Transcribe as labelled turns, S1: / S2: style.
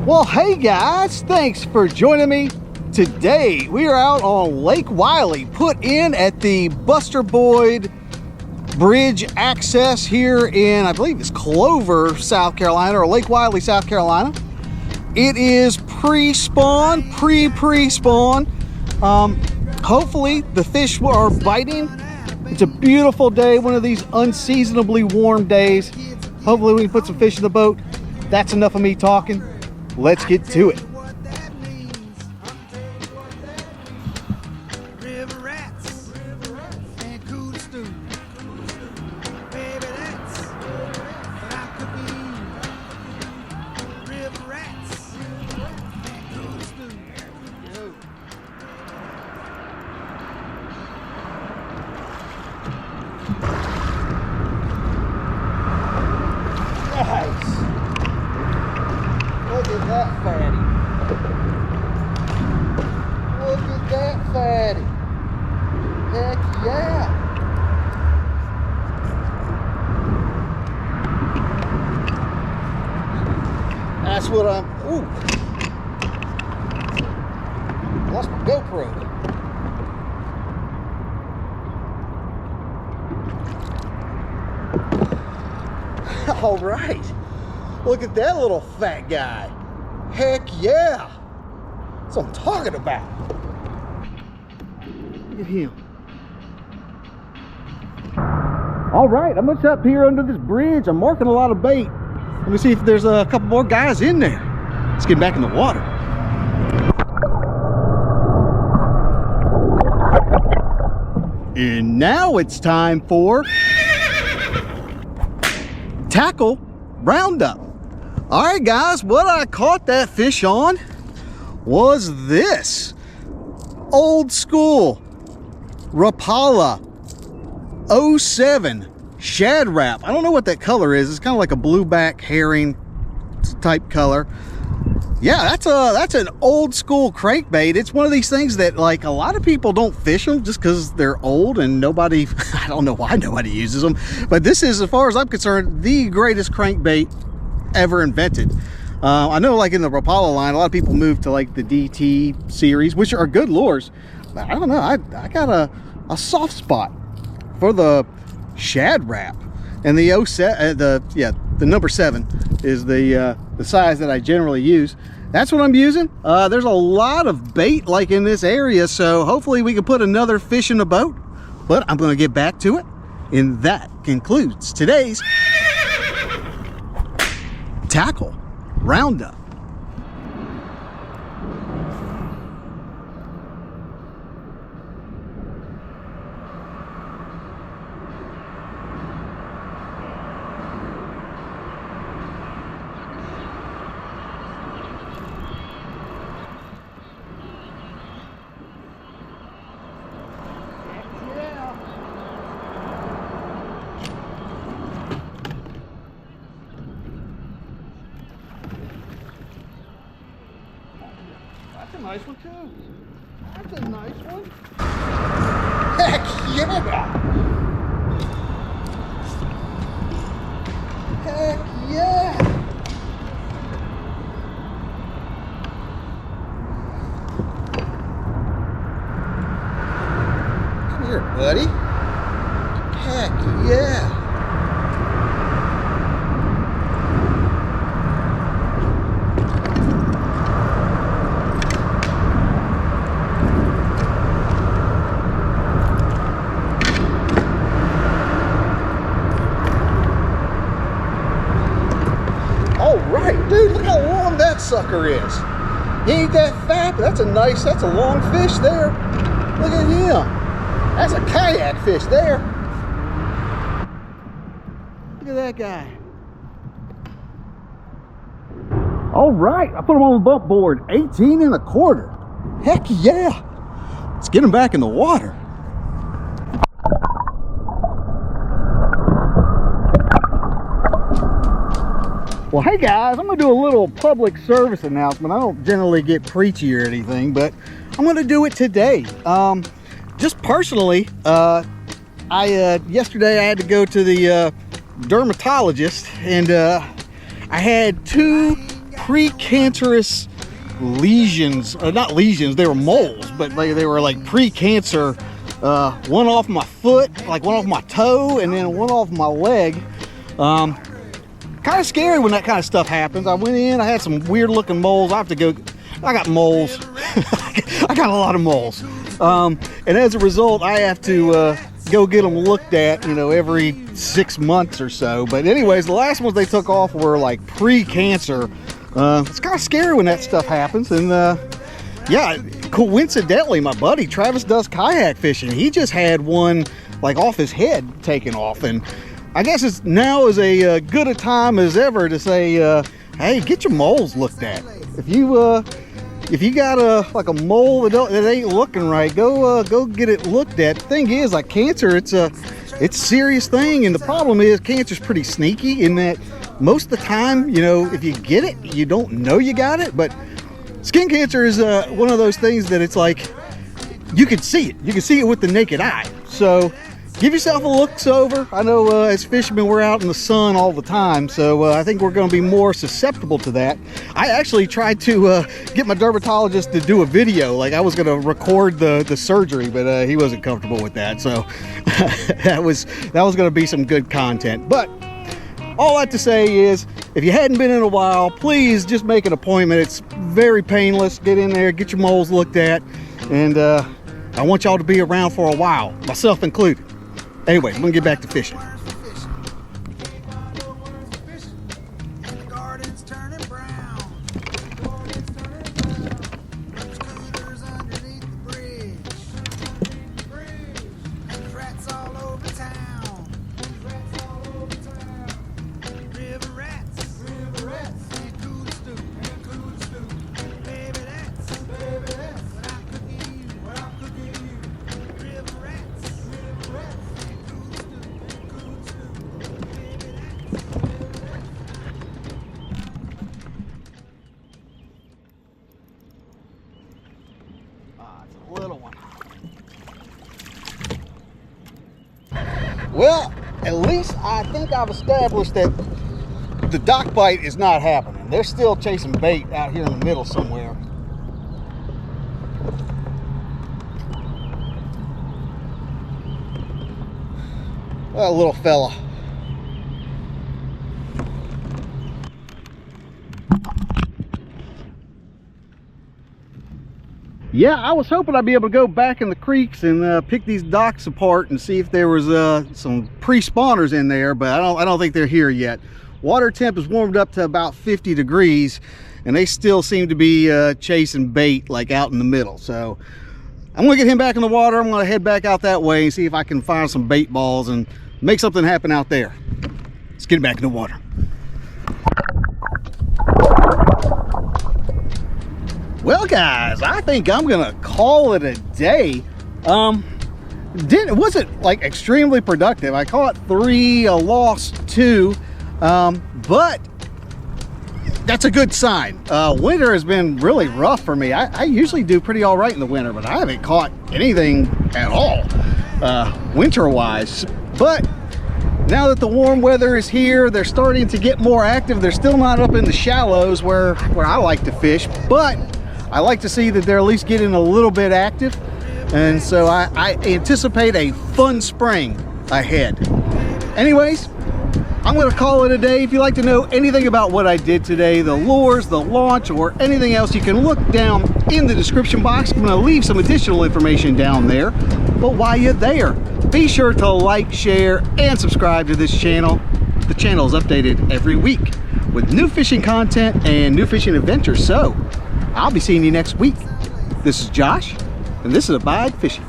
S1: Well, hey guys, thanks for joining me. Today we are out on Lake Wylie, put in at the Buster Boyd Bridge access here in, I believe it's Clover, South Carolina, or Lake Wylie, South Carolina. It is pre-spawn, pre-spawn. Hopefully the fish are biting. It's a beautiful day, one of these unseasonably warm days. Hopefully we can put some fish in the boat. That's enough of me talking. Let's get to it. Look at that fatty. Look at that fatty. Heck yeah. That's what I'm, ooh. Lost my GoPro. All right. Look at that little fat guy. Heck yeah. That's what I'm talking about. Look at him. All right, I'm just up here under this bridge. I'm marking a lot of bait. Let me see if there's a couple more guys in there. Let's get back in the water. And now it's time for tackle roundup. All right guys, what I caught that fish on was this old school Rapala 07 shad wrap. I don't know what that color is. It's kind of like a blueback herring type color. Yeah, that's an old school crankbait. It's one of these things that, like, a lot of people don't fish them just because they're old and nobody, I don't know why nobody uses them, but this is, as far as I'm concerned, the greatest crankbait ever invented. I know, like, in the Rapala line, a lot of people move to like the DT series, which are good lures, but I don't know, I got a soft spot for the shad wrap. And the the number 7 is the size that I generally use. That's what I'm using. There's a lot of bait like in this area, so hopefully we can put another fish in the boat, but I'm gonna get back to it. And that concludes today's tackle roundup. That's a nice one too. That's a nice one. Heck yeah! Heck yeah! Come here, buddy. Heck yeah! Dude, look how long that sucker is. He ain't that fat, but that's a long fish there. Look at him. That's a kayak fish there. Look at that guy. All right, I put him on the bump board, 18 1/4. Heck yeah. Let's get him back in the water. Well, hey guys, I'm gonna do a little public service announcement. I don't generally get preachy or anything, but I'm gonna do it today. Just personally, yesterday I had to go to the dermatologist, and I had 2 precancerous lesions, not lesions, they were moles, but they were like pre-cancer. One off my foot, like one off my toe, and then one off my leg. Kind of scary when that kind of stuff happens. I went in, I had some weird looking moles. I got moles. I got a lot of moles. And as a result, I have to go get them looked at, you know, every 6 months or so. But anyways, the last ones they took off were like pre-cancer. It's kind of scary when that stuff happens. And yeah, coincidentally, my buddy Travis does kayak fishing. He just had one like off his head taken off, and I guess it's now is a good a time as ever to say, hey, get your moles looked at. If you got like a mole that ain't looking right, go get it looked at. The thing is, like cancer, it's a serious thing, and the problem is cancer's pretty sneaky in that most of the time, you know, if you get it, you don't know you got it. But skin cancer is one of those things that it's like you can see it. You can see it with the naked eye. So give yourself a looks over. I know as fishermen we're out in the sun all the time, so I think we're going to be more susceptible to that. I actually tried to get my dermatologist to do a video. Like I was going to record the surgery, but he wasn't comfortable with that. So that was going to be some good content. But all I have to say is, if you hadn't been in a while, please just make an appointment. It's very painless. Get in there, get your moles looked at, and I want y'all to be around for a while, myself included. Anyway, I'm gonna get back to fishing. Little one. Well, at least I think I've established that the dock bite is not happening. They're still chasing bait out here in the middle somewhere. That little fella. Yeah, I was hoping I'd be able to go back in the creeks and pick these docks apart and see if there was some pre-spawners in there, but I don't think they're here yet. Water temp has warmed up to about 50 degrees, and they still seem to be chasing bait like out in the middle. So I'm gonna get him back in the water. I'm gonna head back out that way and see if I can find some bait balls and make something happen out there. Let's get him back in the water. Well guys, I think I'm gonna call it a day. It wasn't like extremely productive. I caught 3, I lost 2, but that's a good sign. Winter has been really rough for me. I usually do pretty all right in the winter, but I haven't caught anything at all winter wise. But now that the warm weather is here, they're starting to get more active. They're still not up in the shallows where I like to fish, but I like to see that they're at least getting a little bit active. And so I anticipate a fun spring ahead. Anyways, I'm gonna call it a day. If you'd like to know anything about what I did today, the lures, the launch, or anything else, you can look down in the description box. I'm gonna leave some additional information down there. But while you're there, be sure to like, share, and subscribe to this channel. The channel is updated every week with new fishing content and new fishing adventures. So I'll be seeing you next week. This is Josh, and this is Abide Fishing.